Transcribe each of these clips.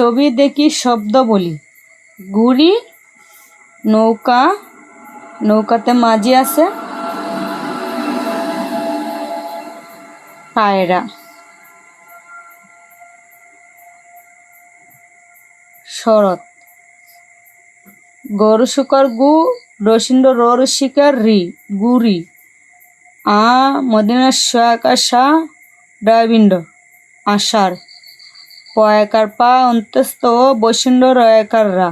ছবি দেখি শব্দ বলি। ঘুড়ি, নৌকা, নৌকাতে মাঝি আছে, পায়রা। শরৎ। গরু শুকার গু, রসিন্দ রসিকার রি, গুরি। আ মদিনার শাকা সা, ডাবিন্দ আষাঢ়। পয়াকার পা অন্তস্থ ও বৈশুণ্ড রয়াকার রা,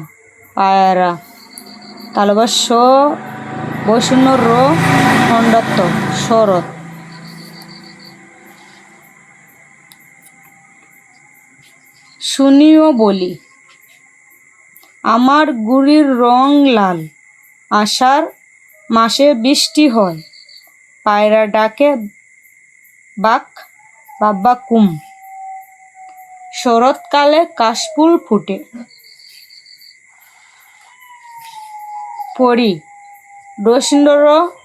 পায়রা। তালবাস স বৈশুণ্য র খণ্ডাত্ম, শরৎ। শুনিও বলি। আমার গুড়ির রং লাল, আষাঢ় মাসে বৃষ্টি হয়, পায়রা ডাকে বাক বাব্বা কুম। শরৎকালে কাশফুল ফুটে। পড়ি। রসিন্দর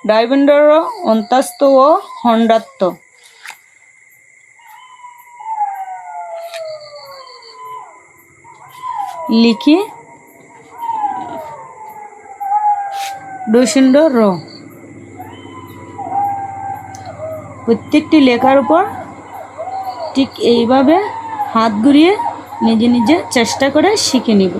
ডাইবিন্দর অন্তাস্ত ও হন্ডাত্ত। লিখি। রসিন্দর র। প্রত্যেকটি লেখার উপর ঠিক এইভাবে হাত ঘুরিয়ে নিজে নিজে চেষ্টা করে শিখে নিব।